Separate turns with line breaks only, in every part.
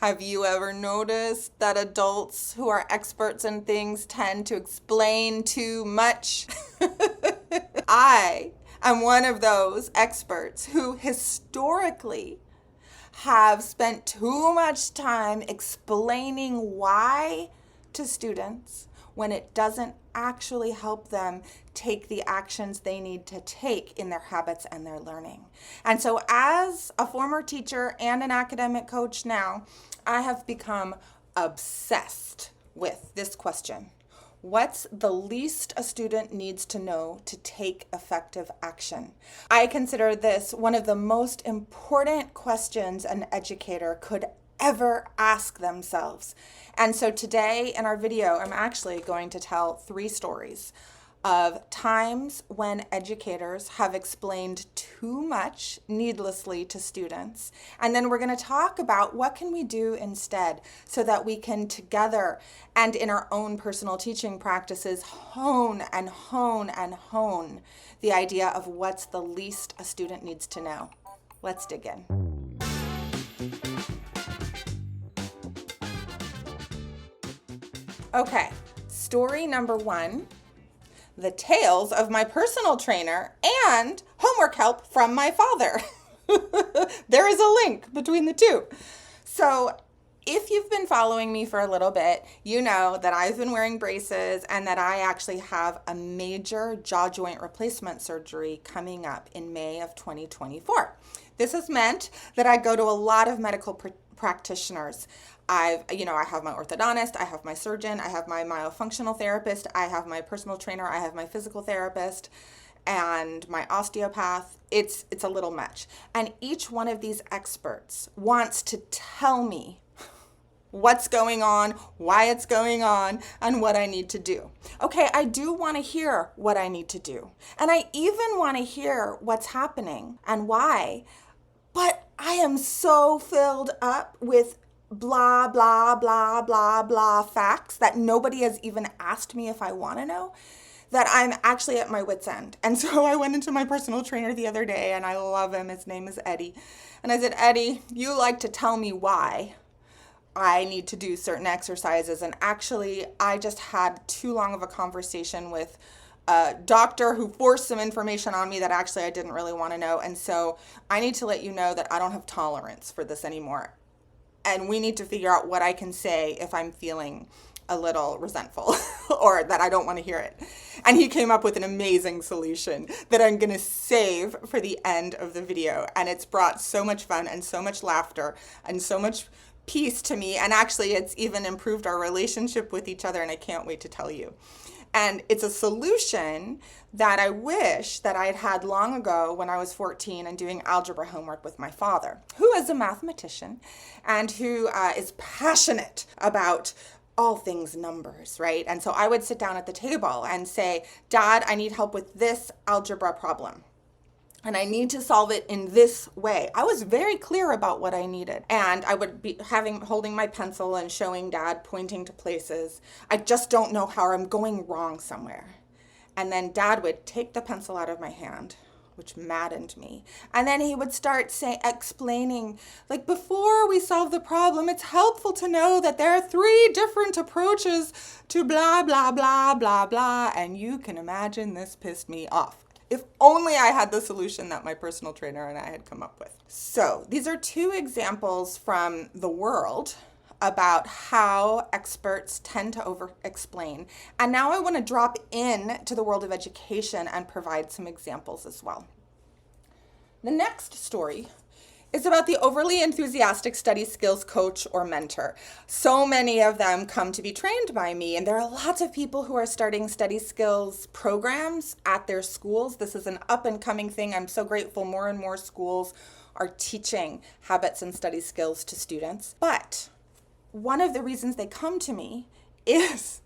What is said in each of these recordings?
Have you ever noticed that adults who are experts in things tend to explain too much? I am one of those experts who historically have spent too much time explaining why to students when it doesn't actually help them take the actions they need to take in their habits and their learning. And so, as a former teacher and an academic coach now, I have become obsessed with this question. What's the least a student needs to know to take effective action? I consider this one of the most important questions an educator could ever ask themselves. And so today in our video, I'm actually going to tell 3 stories of times when educators have explained too much needlessly to students. And then we're going to talk about what can we do instead so that we can together and in our own personal teaching practices hone and hone and hone the idea of what's the least a student needs to know. Let's dig in. Okay, story number 1. The tales of my personal trainer and homework help from my father. There is a link between the two. So if you've been following me for a little bit, you know that I've been wearing braces and that I actually have a major jaw joint replacement surgery coming up in May of 2024. This has meant that I go to a lot of medical practitioners. I have my orthodontist, I have my surgeon, I have my myofunctional therapist, I have my personal trainer, I have my physical therapist, and my osteopath. It's a little much. And each one of these experts wants to tell me what's going on, why it's going on, and what I need to do. Okay, I do want to hear what I need to do. And I even want to hear what's happening and why. But I am so filled up with blah, blah, blah, blah, blah facts that nobody has even asked me if I want to know, that I'm actually at my wit's end. And so I went into my personal trainer the other day, and I love him. His name is Eddie. And I said, Eddie, you like to tell me why I need to do certain exercises. And actually, I just had too long of a conversation with a doctor who forced some information on me that actually I didn't really want to know. And so I need to let you know that I don't have tolerance for this anymore. And we need to figure out what I can say if I'm feeling a little resentful or that I don't want to hear it. And he came up with an amazing solution that I'm going to save for the end of the video. And it's brought so much fun and so much laughter and so much peace to me. And actually, it's even improved our relationship with each other. And I can't wait to tell you. And it's a solution that I wish that I had had long ago when I was 14 and doing algebra homework with my father, who is a mathematician and who is passionate about all things numbers, right? And so I would sit down at the table and say, Dad, I need help with this algebra problem. And I need to solve it in this way. I was very clear about what I needed. And I would be holding my pencil and showing Dad, pointing to places. I just don't know how I'm going wrong somewhere. And then Dad would take the pencil out of my hand, which maddened me. And then he would start explaining, like, before we solve the problem, it's helpful to know that there are 3 different approaches to blah, blah, blah, blah, blah. And you can imagine this pissed me off. If only I had the solution that my personal trainer and I had come up with. So these are 2 examples from the world about how experts tend to over-explain. And now I want to drop in to the world of education and provide some examples as well. The next story is about the overly enthusiastic study skills coach or mentor. So many of them come to be trained by me, and there are lots of people who are starting study skills programs at their schools. This is an up-and-coming thing. I'm so grateful more and more schools are teaching habits and study skills to students. But one of the reasons they come to me is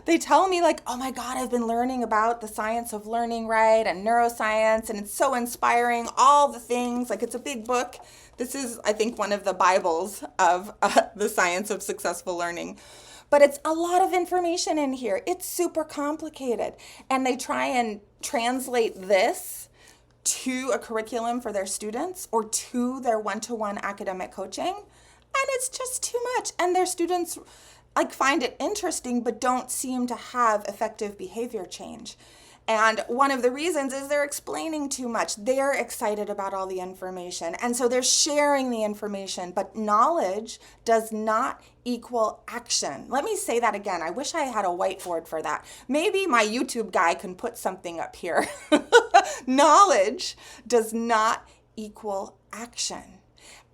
they tell me, like, oh my God, I've been learning about the science of learning, right? And neuroscience, and it's so inspiring, all the things, like it's a big book. This is, I think, one of the Bibles of the science of successful learning. But it's a lot of information in here. It's super complicated. And they try and translate this to a curriculum for their students or to their one-to-one academic coaching. and it's just too much. And their students like find it interesting, but don't seem to have effective behavior change. And one of the reasons is they're explaining too much. They're excited about all the information. And so they're sharing the information, but knowledge does not equal action. Let me say that again. I wish I had a whiteboard for that. Maybe my YouTube guy can put something up here. Knowledge does not equal action.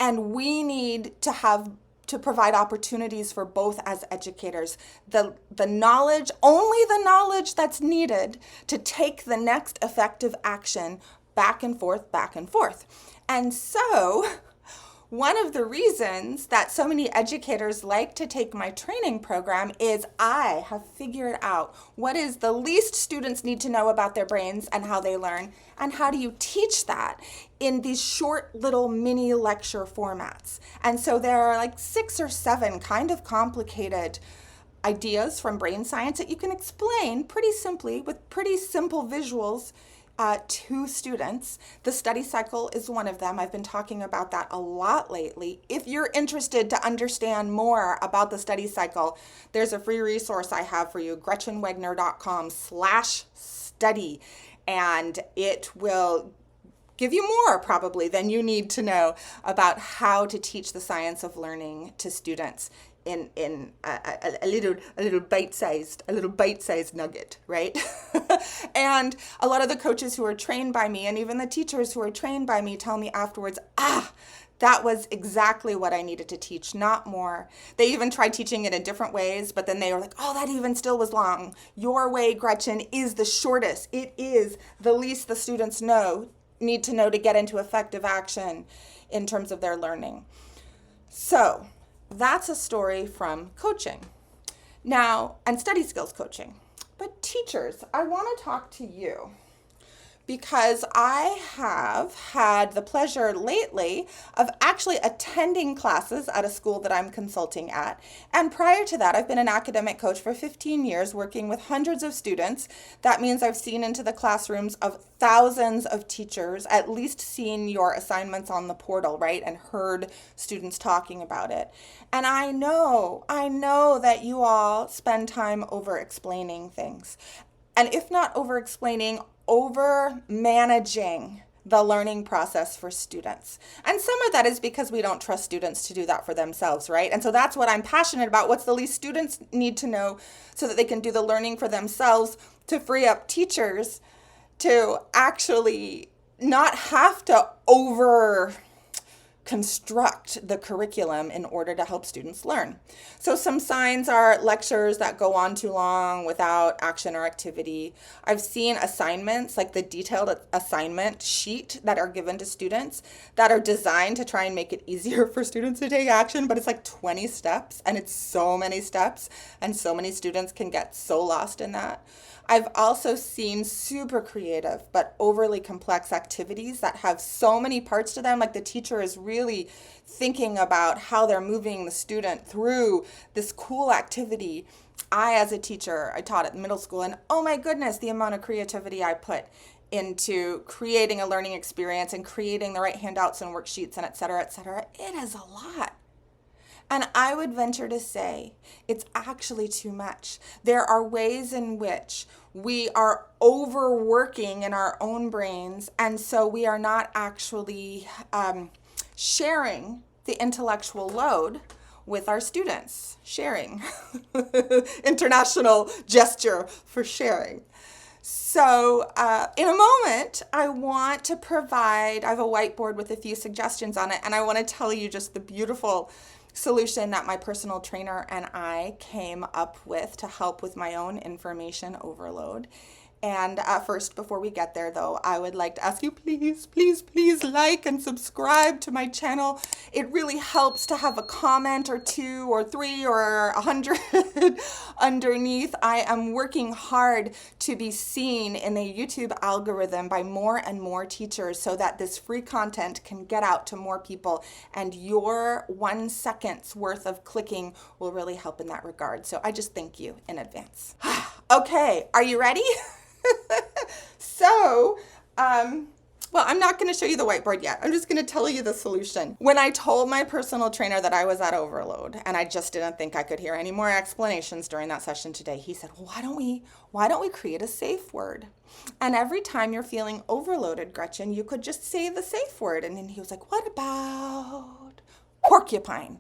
And we need to provide opportunities for both as educators. The knowledge, only the knowledge that's needed to take the next effective action back and forth, back and forth. And so one of the reasons that so many educators like to take my training program is I have figured out what is the least students need to know about their brains and how they learn, and how do you teach that in these short little mini lecture formats. And so there are like 6 or 7 kind of complicated ideas from brain science that you can explain pretty simply with pretty simple visuals to students. The study cycle is one of them. I've been talking about that a lot lately. If you're interested to understand more about the study cycle, there's a free resource I have for you, gretchenwegner.com/study, and it will give you more probably than you need to know about how to teach the science of learning to students in a little bite-sized nugget, right? And a lot of the coaches who are trained by me and even the teachers who are trained by me tell me afterwards, that was exactly what I needed to teach, not more. They even tried teaching it in different ways, but then they were like, that even still was long. Your way, Gretchen, is the shortest. It is the least the students need to know to get into effective action in terms of their learning. So that's a story from coaching. Now, and study skills coaching. But teachers, I want to talk to you because I have had the pleasure lately of actually attending classes at a school that I'm consulting at. And prior to that, I've been an academic coach for 15 years, working with hundreds of students. That means I've seen into the classrooms of thousands of teachers, at least seen your assignments on the portal, right? And heard students talking about it. And I know that you all spend time over explaining things. And if not over explaining, over managing the learning process for students. And some of that is because we don't trust students to do that for themselves, right? And so that's what I'm passionate about. What's the least students need to know so that they can do the learning for themselves, to free up teachers to actually not have to over construct the curriculum in order to help students learn. So some signs are lectures that go on too long without action or activity. I've seen assignments, like the detailed assignment sheet that are given to students that are designed to try and make it easier for students to take action, but it's like 20 steps, and it's so many steps, and so many students can get so lost in that. I've also seen super creative but overly complex activities that have so many parts to them, like the teacher is really thinking about how they're moving the student through this cool activity. As a teacher, I taught at middle school, and oh my goodness, the amount of creativity I put into creating a learning experience and creating the right handouts and worksheets and et cetera, it is a lot. And I would venture to say it's actually too much. There are ways in which we are overworking in our own brains, and so we are not actually sharing the intellectual load with our students. Sharing. International gesture for sharing. So in a moment, I want to I have a whiteboard with a few suggestions on it, and I want to tell you just the beautiful solution that my personal trainer and I came up with to help with my own information overload. And first, before we get there, though, I would like to ask you, please like and subscribe to my channel. It really helps to have a comment or 2 or 3 or 100 underneath. I am working hard to be seen in the YouTube algorithm by more and more teachers so that this free content can get out to more people. And your 1 second's worth of clicking will really help in that regard. So I just thank you in advance. Okay, are you ready? So, Well, I'm not going to show you the whiteboard yet. I'm just going to tell you the solution. When I told my personal trainer that I was at overload and I just didn't think I could hear any more explanations during that session today, he said, well, why don't we create a safe word? And every time you're feeling overloaded, Gretchen, you could just say the safe word. And then he was like, what about porcupine?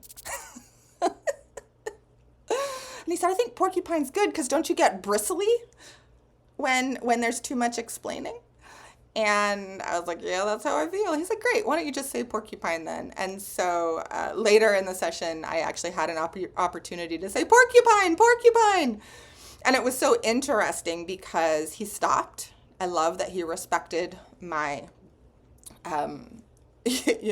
And he said, I think porcupine's good because don't you get bristly when there's too much explaining? And I was like, yeah, that's how I feel. He's like, great, why don't you just say porcupine then? And so later in the session, I actually had an opportunity to say porcupine, porcupine. And it was so interesting because he stopped. I love that he respected my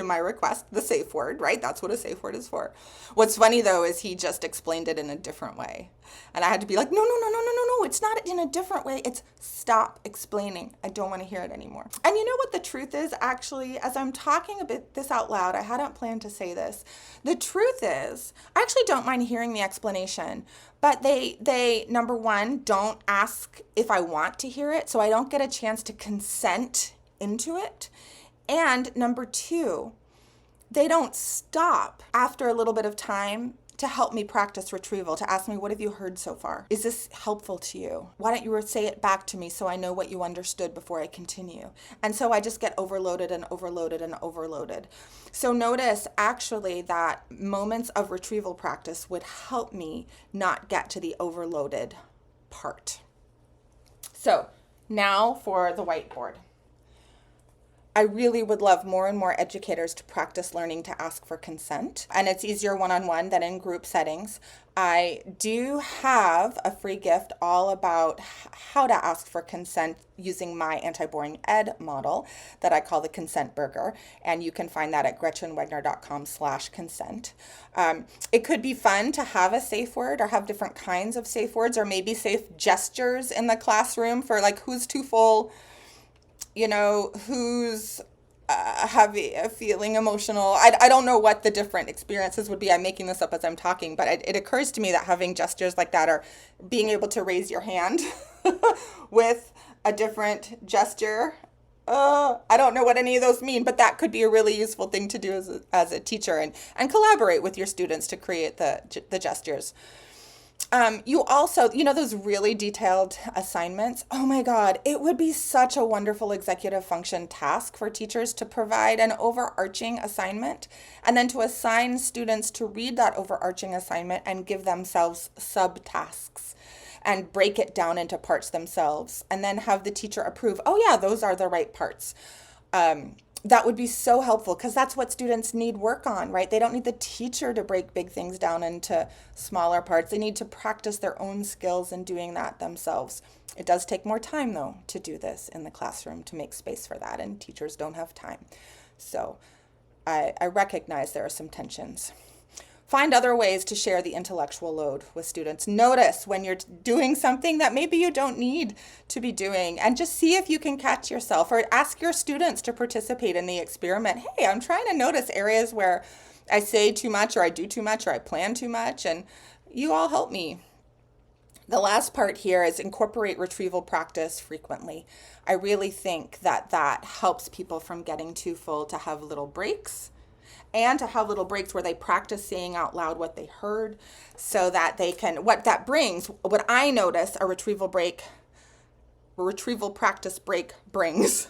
my request, the safe word, right? That's what a safe word is for. What's funny though is he just explained it in a different way. And I had to be like, no, it's not in a different way. It's stop explaining. I don't want to hear it anymore. And you know what the truth is, actually, as I'm talking about this out loud, I hadn't planned to say this. The truth is, I actually don't mind hearing the explanation, but they number one, don't ask if I want to hear it, so I don't get a chance to consent into it. And number two, they don't stop after a little bit of time to help me practice retrieval, to ask me, what have you heard so far? Is this helpful to you? Why don't you say it back to me so I know what you understood before I continue? And so I just get overloaded and overloaded and overloaded. So notice actually that moments of retrieval practice would help me not get to the overloaded part. So now for the whiteboard. I really would love more and more educators to practice learning to ask for consent. And it's easier one-on-one than in group settings. I do have a free gift all about how to ask for consent using my anti-boring ed model that I call the consent burger. And you can find that at gretchenwegner.com/consent. It could be fun to have a safe word or have different kinds of safe words or maybe safe gestures in the classroom for like who's too full, who's heavy, feeling emotional. I don't know what the different experiences would be. I'm making this up as I'm talking, but it occurs to me that having gestures like that or being able to raise your hand with a different gesture, I don't know what any of those mean, but that could be a really useful thing to do as a teacher and collaborate with your students to create the gestures. You also, those really detailed assignments, oh my God, it would be such a wonderful executive function task for teachers to provide an overarching assignment and then to assign students to read that overarching assignment and give themselves subtasks and break it down into parts themselves and then have the teacher approve, oh yeah, those are the right parts. That would be so helpful because that's what students need work on, right? They don't need the teacher to break big things down into smaller parts. They need to practice their own skills in doing that themselves. It does take more time, though, to do this in the classroom to make space for that, and teachers don't have time. So I recognize there are some tensions. Find other ways to share the intellectual load with students. Notice when you're doing something that maybe you don't need to be doing and just see if you can catch yourself or ask your students to participate in the experiment. Hey, I'm trying to notice areas where I say too much or I do too much or I plan too much, and you all help me. The last part here is incorporate retrieval practice frequently. I really think that helps people from getting too full to have little breaks and to have little breaks where they practice saying out loud what they heard so that they can, what I notice a retrieval practice break brings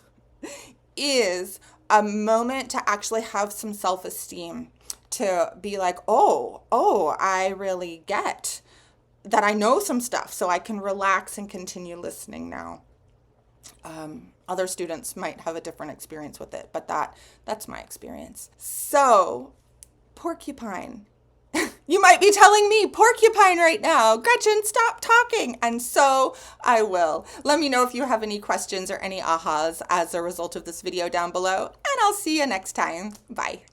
is a moment to actually have some self-esteem, to be like, oh, I really get that I know some stuff, so I can relax and continue listening now. Other students might have a different experience with it, but that's my experience. So, porcupine. You might be telling me porcupine right now. Gretchen, stop talking. And so I will. Let me know if you have any questions or any ahas as a result of this video down below, and I'll see you next time. Bye.